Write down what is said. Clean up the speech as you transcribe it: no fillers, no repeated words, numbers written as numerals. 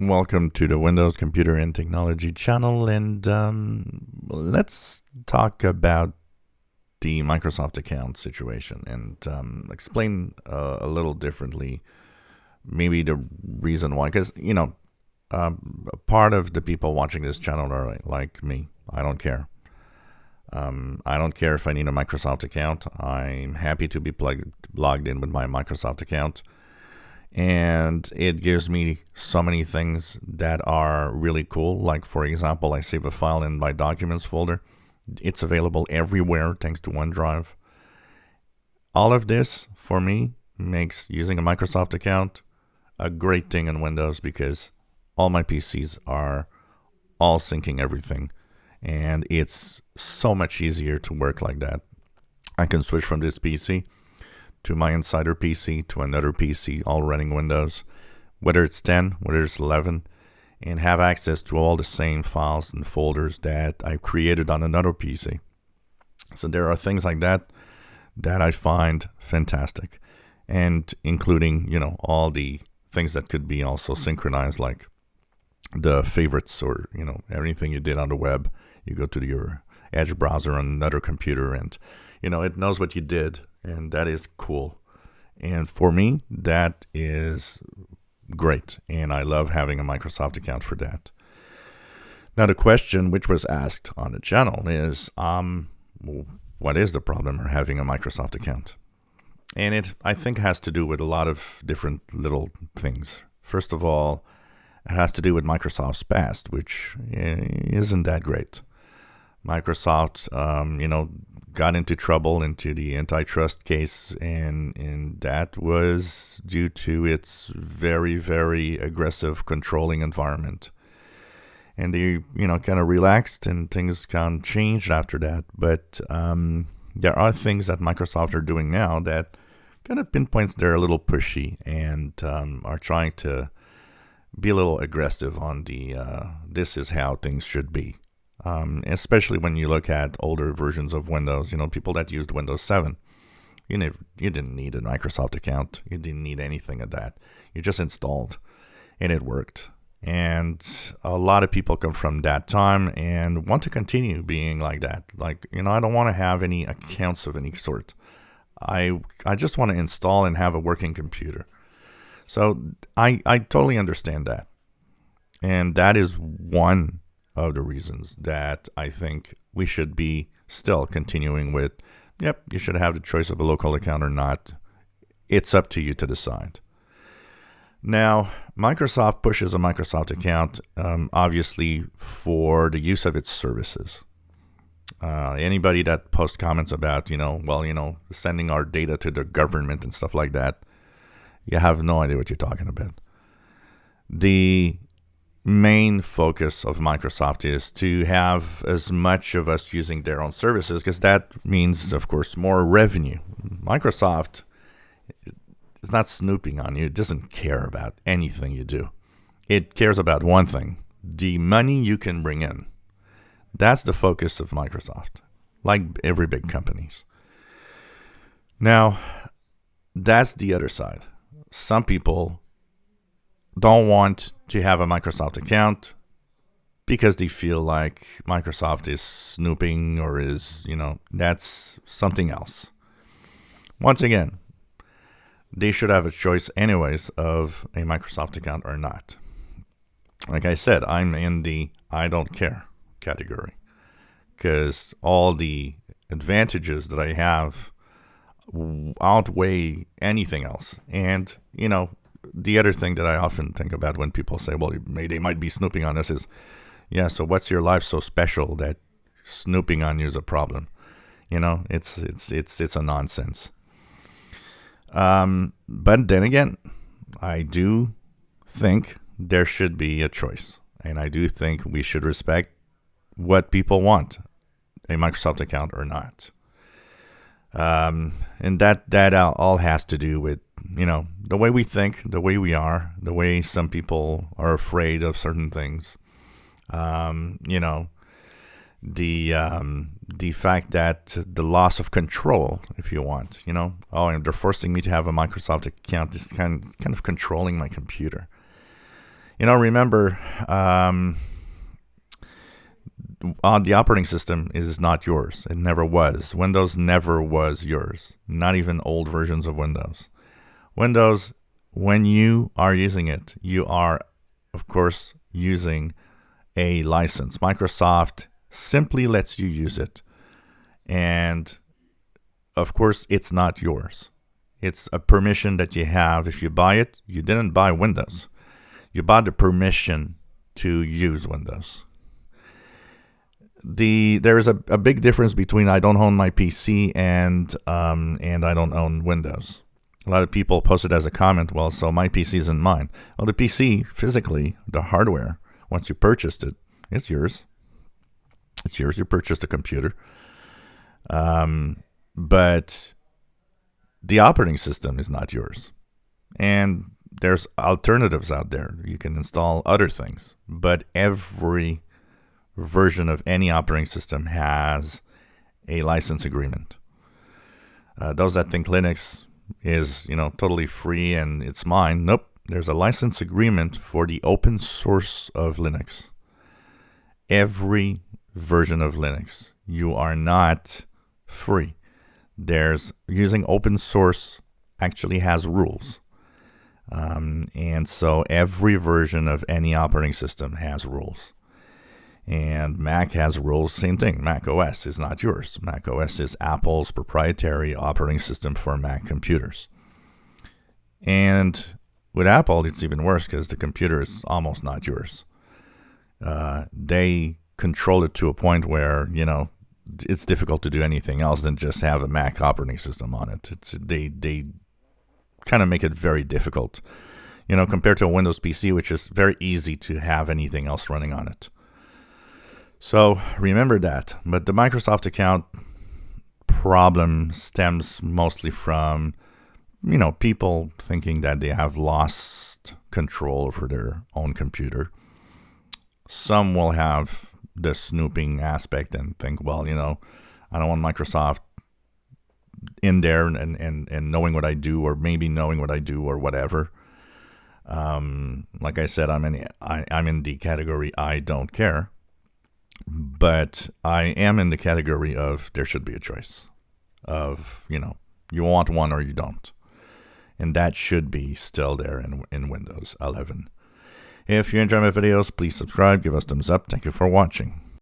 Welcome to the Windows Computer and Technology channel, and let's talk about the Microsoft account situation and explain a little differently, maybe the reason why. Because, part of the people watching this channel are like me. I don't care. I don't care if I need a Microsoft account. I'm happy to be logged in with my Microsoft account. And it gives me so many things that are really cool. Like, for example, I save a file in my documents folder. It's available everywhere thanks to OneDrive. All of this, for me, makes using a Microsoft account a great thing in Windows because all my PCs are all syncing everything. And it's so much easier to work like that. I can switch from this PC to my Insider PC, to another PC, all running Windows, whether it's 10, whether it's 11, and have access to all the same files and folders that I created on another PC. So there are things like that that I find fantastic, and including, all the things that could be also synchronized, like the favorites or, everything you did on the web. You go to your Edge browser on another computer and, it knows what you did. And that is cool. And for me, that is great. And I love having a Microsoft account for that. Now, the question which was asked on the channel is, what is the problem of having a Microsoft account? And it, I think, has to do with a lot of different little things. First of all, it has to do with Microsoft's past, which isn't that great. Microsoft, got into trouble into the antitrust case, and that was due to its very, very aggressive controlling environment. And they, kind of relaxed and things kind of changed after that. But there are things that Microsoft are doing now that kind of pinpoints they're a little pushy and are trying to be a little aggressive on the this is how things should be. Especially when you look at older versions of Windows, people that used Windows 7, you didn't need a Microsoft account. You didn't need anything of that. You just installed and it worked. And a lot of people come from that time and want to continue being like that. Like, I don't want to have any accounts of any sort. I just want to install and have a working computer. So I totally understand that. And that is one of the reasons that I think we should be still continuing with, yep, you should have the choice of a local account or not. It's up to you to decide. Now, Microsoft pushes a Microsoft account, obviously, for the use of its services. Anybody that posts comments about, sending our data to the government and stuff like that, you have no idea what you're talking about. The main focus of Microsoft is to have as much of us using their own services, because that means, of course, more revenue. Microsoft is not snooping on you. It doesn't care about anything you do. It cares about one thing: the money you can bring in. That's the focus of Microsoft, like every big companies. Now, that's the other side. Some people don't want to have a Microsoft account because they feel like Microsoft is snooping or is, that's something else. Once again, they should have a choice anyways of a Microsoft account or not. Like I said, I'm in the I don't care category because all the advantages that I have outweigh anything else. And, the other thing that I often think about when people say, well, they might be snooping on us is, yeah, so what's your life so special that snooping on you is a problem? It's a nonsense. But then again, I do think there should be a choice. And I do think we should respect what people want, a Microsoft account or not. And that all has to do with, the way we think, the way we are, the way some people are afraid of certain things. The fact that the loss of control, if you want, oh, and they're forcing me to have a Microsoft account, is kind of controlling my computer. Remember, the operating system is not yours. It never was. Windows never was yours. Not even old versions of Windows. Windows, when you are using it, you are, of course, using a license. Microsoft simply lets you use it. And, of course, it's not yours. It's a permission that you have. If you buy it, you didn't buy Windows. You bought the permission to use Windows. There is a big difference between I don't own my PC and I don't own Windows. A lot of people post it as a comment, well, so my PC isn't mine. Well, the PC, physically, the hardware, once you purchased it, it's yours. It's yours. You purchased a computer. But the operating system is not yours. And there's alternatives out there. You can install other things. But every version of any operating system has a license agreement. Those that think Linux is, totally free and it's mine. Nope. There's a license agreement for the open source of Linux. Every version of Linux. You are not free. There's using open source actually has rules. And so every version of any operating system has rules. And Mac has rules, same thing. Mac OS is not yours. Mac OS is Apple's proprietary operating system for Mac computers. And with Apple, it's even worse because the computer is almost not yours. They control it to a point where, it's difficult to do anything else than just have a Mac operating system on it. They kind of make it very difficult, compared to a Windows PC, which is very easy to have anything else running on it. So remember that. But the Microsoft account problem stems mostly from, people thinking that they have lost control over their own computer. Some will have the snooping aspect and think, well, I don't want Microsoft in there and knowing what I do, or maybe knowing what I do, or whatever. Like I said, I'm in the category I don't care. But I am in the category of there should be a choice of, you want one or you don't. And that should be still there in Windows 11. If you enjoy my videos, please subscribe, give us thumbs up. Thank you for watching.